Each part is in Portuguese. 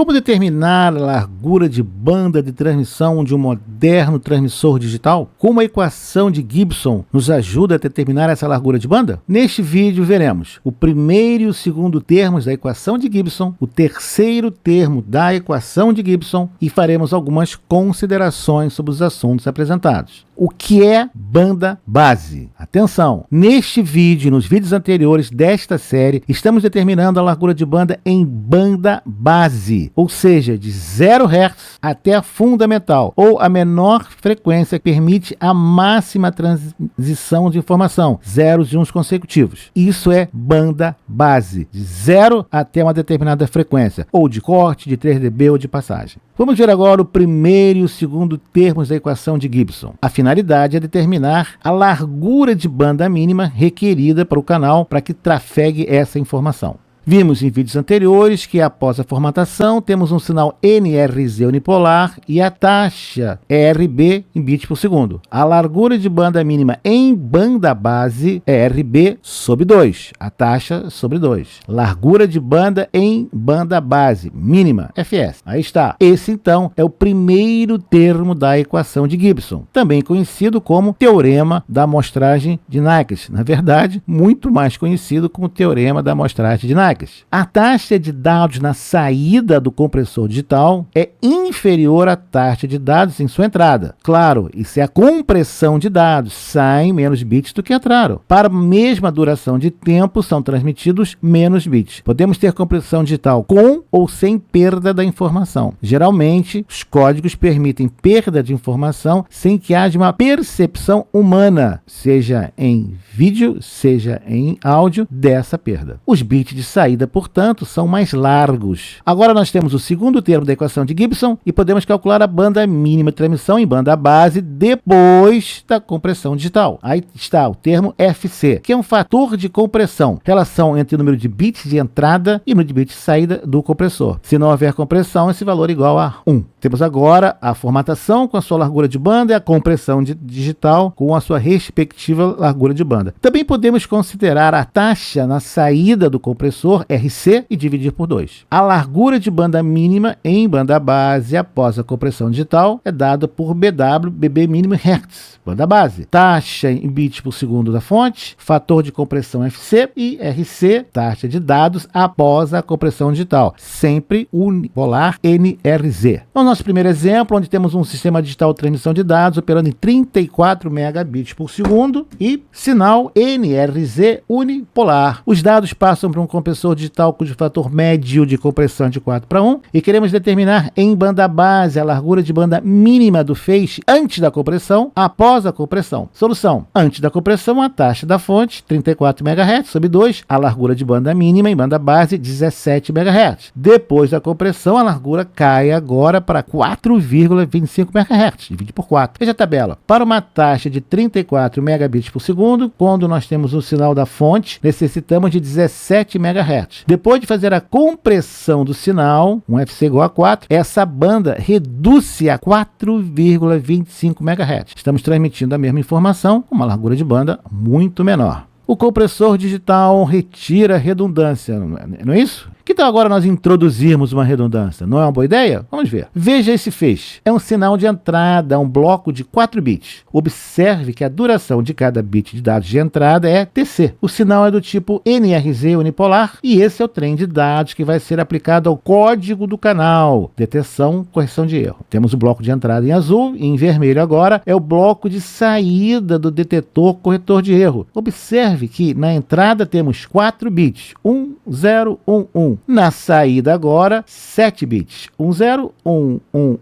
Como determinar a largura de banda de transmissão de um moderno transmissor digital? Como a equação de Gibson nos ajuda a determinar essa largura de banda? Neste vídeo veremos o primeiro e o segundo termos da equação de Gibson, o terceiro termo da equação de Gibson e faremos algumas considerações sobre os assuntos apresentados. O que é banda base? Atenção! Neste vídeo e nos vídeos anteriores desta série, estamos determinando a largura de banda em banda base, ou seja, de 0 Hz até a fundamental, ou a menor frequência que permite a máxima transição de informação, zeros e uns consecutivos. Isso é banda base, de 0 até uma determinada frequência, ou de corte, de 3 dB ou de passagem. Vamos ver agora o primeiro e o segundo termos da equação de Gibson. A finalidade é determinar a largura de banda mínima requerida para o canal para que trafegue essa informação. Vimos em vídeos anteriores que após a formatação temos um sinal NRZ unipolar e a taxa RB em bits por segundo. A largura de banda mínima em banda base é RB sobre 2, a taxa sobre 2. Largura de banda em banda base mínima, FS. Aí está. Esse então é o primeiro termo da equação de Gibson, também conhecido como teorema da amostragem de Nyquist. Na verdade, muito mais conhecido como teorema da amostragem de Nyquist. A taxa de dados na saída do compressor digital é inferior à taxa de dados em sua entrada. Claro, isso é a compressão de dados, saem menos bits do que entraram. Para a mesma duração de tempo, são transmitidos menos bits. Podemos ter compressão digital com ou sem perda da informação. Geralmente, os códigos permitem perda de informação sem que haja uma percepção humana, seja em vídeo, seja em áudio, dessa perda. Os bits de saída, portanto, são mais largos. Agora nós temos o segundo termo da equação de Gibson e podemos calcular a banda mínima de transmissão em banda base depois da compressão digital. Aí está o termo FC, que é um fator de compressão, relação entre o número de bits de entrada e o número de bits de saída do compressor. Se não houver compressão, esse valor é igual a 1. Temos agora a formatação com a sua largura de banda e a compressão digital com a sua respectiva largura de banda. Também podemos considerar a taxa na saída do compressor, RC, e dividir por 2. A largura de banda mínima em banda base após a compressão digital é dada por BW, BB mínimo Hertz, banda base. Taxa em bits por segundo da fonte, fator de compressão FC e RC, taxa de dados após a compressão digital, sempre unipolar NRZ. No nosso primeiro exemplo, onde temos um sistema digital de transmissão de dados operando em 34 megabits por segundo e sinal NRZ unipolar. Os dados passam para um compressor digital cujo fator médio de compressão é de 4:1 e queremos determinar em banda base a largura de banda mínima do feixe antes da compressão, após a compressão. Solução: antes da compressão, a taxa da fonte 34 MHz sobre 2, a largura de banda mínima em banda base 17 MHz. Depois da compressão, a largura cai agora para 4,25 MHz, divide por 4. Veja a tabela. Para uma taxa de 34 megabits por segundo, quando nós temos o sinal da fonte, necessitamos de 17 MHz. Depois de fazer a compressão do sinal, um FC igual a 4, essa banda reduz-se a 4,25 MHz. Estamos transmitindo a mesma informação com uma largura de banda muito menor. O compressor digital retira redundância, não é isso? Que tal agora nós introduzirmos uma redundância? Não é uma boa ideia? Vamos ver. Veja esse feixe. É um sinal de entrada, um bloco de 4 bits. Observe que a duração de cada bit de dados de entrada é TC. O sinal é do tipo NRZ unipolar e esse é o trem de dados que vai ser aplicado ao código do canal. Detecção, correção de erro. Temos o bloco de entrada em azul e em vermelho agora é o bloco de saída do detetor corretor de erro. Observe que na entrada temos 4 bits. 1, 0, 1, 1. Na saída agora, 7 bits. 10,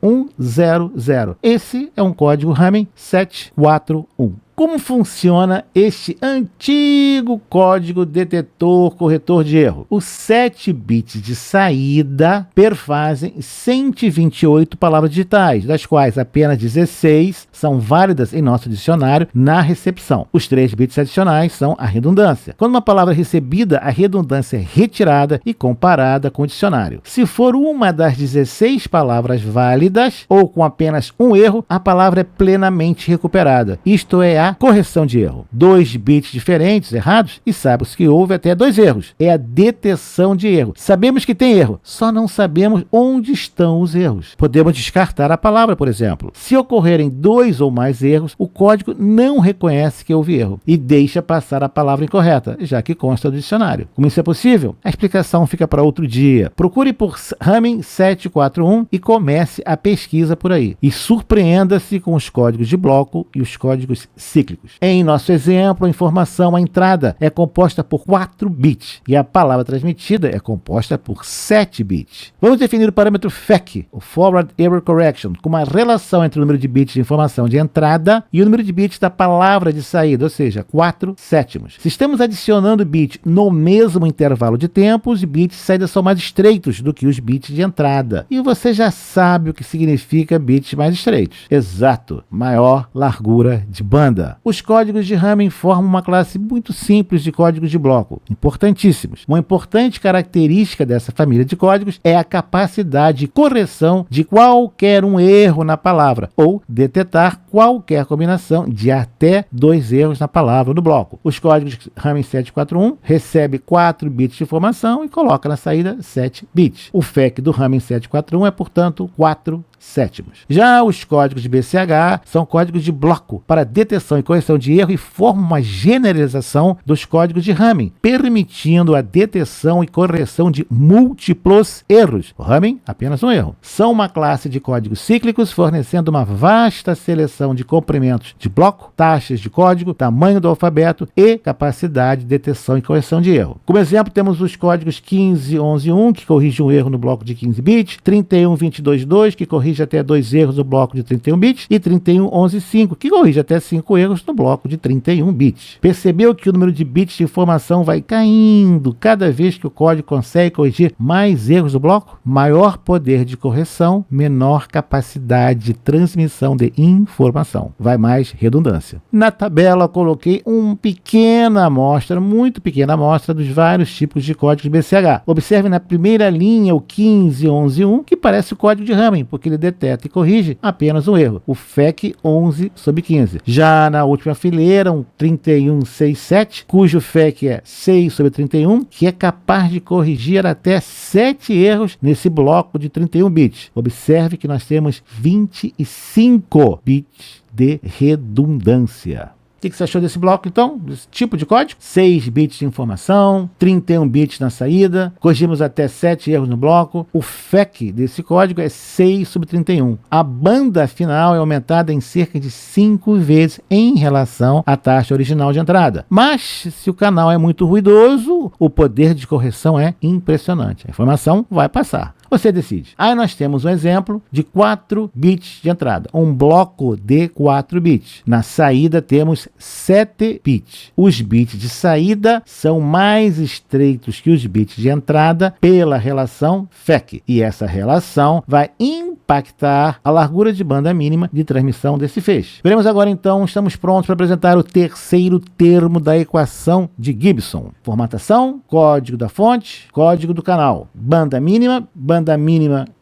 11, 00. Esse é um código Hamming 741. Como funciona este antigo código detetor corretor de erro? Os 7 bits de saída perfazem 128 palavras digitais, das quais apenas 16 são válidas em nosso dicionário na recepção. Os 3 bits adicionais são a redundância. Quando uma palavra é recebida, a redundância é retirada e comparada com o dicionário. Se for uma das 16 palavras válidas ou com apenas um erro, a palavra é plenamente recuperada. Isto é BCH, correção de erro. 2 bits diferentes, errados, e sabe-se que houve até 2 erros. É a deteção de erro. Sabemos que tem erro, só não sabemos onde estão os erros. Podemos descartar a palavra, por exemplo. Se ocorrerem 2 ou mais erros, o código não reconhece que houve erro e deixa passar a palavra incorreta, já que consta do dicionário. Como isso é possível? A explicação fica para outro dia. Procure por Hamming 741 e comece a pesquisa por aí. E surpreenda-se com os códigos de bloco e os códigos cíclicos. Em nosso exemplo, a informação, a entrada, é composta por 4 bits e a palavra transmitida é composta por 7 bits. Vamos definir o parâmetro FEC, o Forward Error Correction, com uma relação entre o número de bits de informação de entrada e o número de bits da palavra de saída, ou seja, 4/7. Se estamos adicionando bits no mesmo intervalo de tempo, os bits de saída são mais estreitos do que os bits de entrada. E você já sabe o que significa bits mais estreitos. Exato, maior largura de banda. Os códigos de Hamming formam uma classe muito simples de códigos de bloco, importantíssimos. Uma importante característica dessa família de códigos é a capacidade de correção de qualquer um erro na palavra, ou detetar qualquer combinação de até 2 erros na palavra ou no bloco. Os códigos Hamming 741 recebe 4 bits de informação e coloca na saída 7 bits. O FEC do Hamming 741 é, portanto, 4/7. Já os códigos de BCH são códigos de bloco para deteção e correção de erro e formam uma generalização dos códigos de Hamming, permitindo a deteção e correção de múltiplos erros. O Hamming, apenas um erro. São uma classe de códigos cíclicos, fornecendo uma vasta seleção de comprimentos de bloco, taxas de código, tamanho do alfabeto e capacidade de deteção e correção de erro. Como exemplo, temos os códigos 15.11.1, que corrige um erro no bloco de 15 bits, 31.22.2, que corrige até 2 erros no bloco de 31 bits, e 31.11.5, que corrige até 5 erros no bloco de 31 bits. Percebeu que o número de bits de informação vai caindo cada vez que o código consegue corrigir mais erros do bloco? Maior poder de correção, menor capacidade de transmissão de informação. Vai mais redundância. Na tabela, eu coloquei uma pequena amostra, muito pequena amostra, dos vários tipos de códigos BCH. Observe na primeira linha o 15.11.1, que parece o código de Hamming, porque ele deteta e corrige apenas um erro, o FEC 11/15. Já na última fileira, um 31.6.7, cujo FEC é 6/31, que é capaz de corrigir até 7 erros nesse bloco de 31 bits. Observe que nós temos 25 bits de redundância. O que você achou desse bloco, então? Desse tipo de código? 6 bits de informação, 31 bits na saída, corrigimos até 7 erros no bloco. O FEC desse código é 6/31. A banda final é aumentada em cerca de 5 vezes em relação à taxa original de entrada. Mas, se o canal é muito ruidoso, o poder de correção é impressionante. A informação vai passar. Você decide. Aí nós temos um exemplo de 4 bits de entrada, um bloco de 4 bits. Na saída temos 7 bits. Os bits de saída são mais estreitos que os bits de entrada pela relação FEC. E essa relação vai impactar a largura de banda mínima de transmissão desse feixe. Veremos agora então, estamos prontos para apresentar o terceiro termo da equação de Gibson. Formatação, código da fonte, código do canal. Banda mínima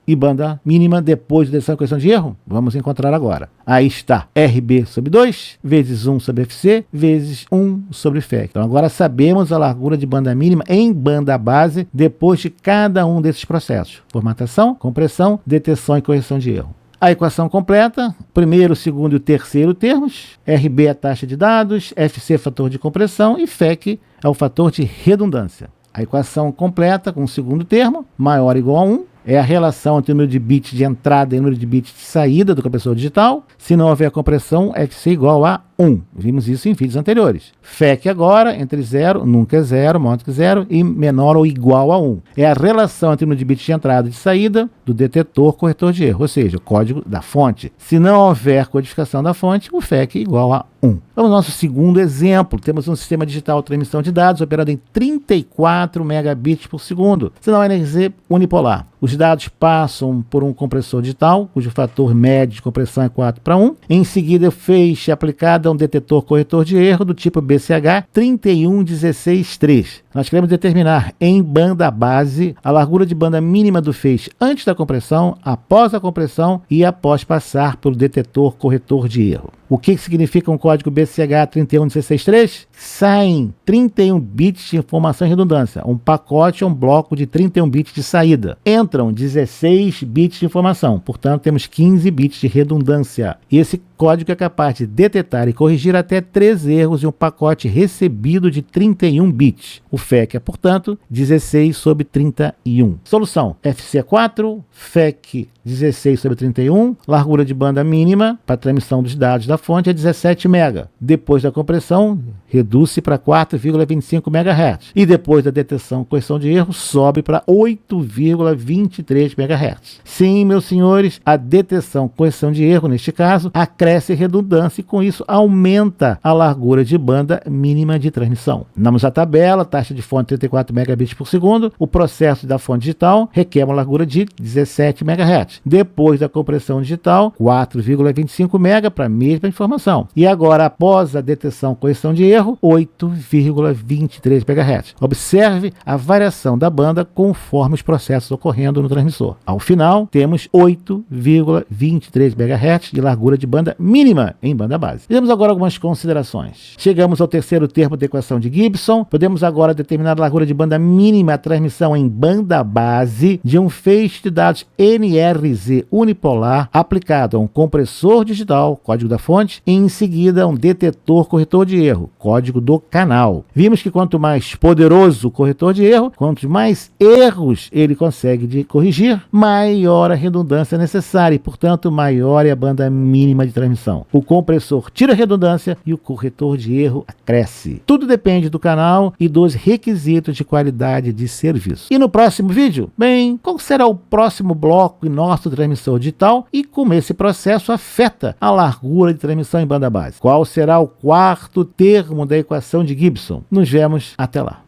e banda mínima depois da deteção e correção de erro? Vamos encontrar agora. Aí está RB/2 vezes 1/FC vezes 1/FEC. Então agora sabemos a largura de banda mínima em banda base depois de cada um desses processos. Formatação, compressão, deteção e correção de erro. A equação completa, primeiro, segundo e terceiro termos, RB é a taxa de dados, FC é fator de compressão e FEC é o fator de redundância. A equação completa com o segundo termo, maior ou igual a 1, é a relação entre o número de bits de entrada e o número de bits de saída do compressor digital. Se não houver compressão, FC igual a 1. Vimos isso em vídeos anteriores. FEC agora, entre 0, nunca é 0, maior do que 0, e menor ou igual a 1. É a relação entre o número de bits de entrada e de saída do detetor corretor de erro, ou seja, o código da fonte. Se não houver codificação da fonte, o FEC igual a 1. Vamos ao nosso segundo exemplo. Temos um sistema digital de transmissão de dados operando em 34 megabits por segundo, sinal NRZ unipolar. Os dados passam por um compressor digital, cujo fator médio de compressão é 4/1. Em seguida, o feixe aplicado a um detetor corretor de erro do tipo BCH 31.16.3. Nós queremos determinar em banda base a largura de banda mínima do feixe antes da compressão, após a compressão e após passar pelo detetor corretor de erro. O que significa um código BCH 31163? Saem 31 bits de informação e redundância. Um pacote é um bloco de 31 bits de saída. Entram 16 bits de informação, portanto temos 15 bits de redundância. E esse código é capaz de detectar e corrigir até 3 erros em um pacote recebido de 31 bits. O FEC é, portanto, 16 sobre 31. Solução: FC4, FEC 16 sobre 31, largura de banda mínima para transmissão dos dados da fonte é 17 MB. Depois da compressão, reduz-se para 4,25 MHz. E depois da detecção e correção de erro, sobe para 8,23 MHz. Sim, meus senhores, a detecção e correção de erro, neste caso, acresce redundância e com isso aumenta a largura de banda mínima de transmissão. Vamos à tabela, taxa de fonte 34 megabits por segundo. O processo da fonte digital requer uma largura de 17 MHz. Depois da compressão digital, 4,25 MB para a mesma informação. E agora, após a detecção e correção de erro, 8,23 MHz. Observe a variação da banda conforme os processos ocorrendo no transmissor. Ao final, temos 8,23 MHz de largura de banda mínima em banda base. Temos agora algumas considerações. Chegamos ao terceiro termo da equação de Gibson. Podemos agora determinar a largura de banda mínima, a transmissão em banda base de um feixe de dados NRZ unipolar aplicado a um compressor digital, código da fonte, e em seguida um detetor corretor de erro, código do canal. Vimos que quanto mais poderoso o corretor de erro, quanto mais erros ele consegue corrigir, maior a redundância necessária e, portanto, maior é a banda mínima de transmissão. O compressor tira a redundância e o corretor de erro acresce. Tudo depende do canal e dos requisitos de qualidade de serviço. E no próximo vídeo, bem, qual será o próximo bloco em nosso transmissor digital e como esse processo afeta a largura de transmissão em banda base? Qual será o quarto termo da equação de Gibson? Nos vemos até lá.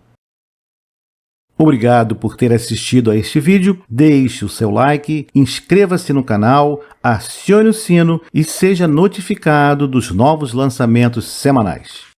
Obrigado por ter assistido a este vídeo, deixe o seu like, inscreva-se no canal, acione o sino e seja notificado dos novos lançamentos semanais.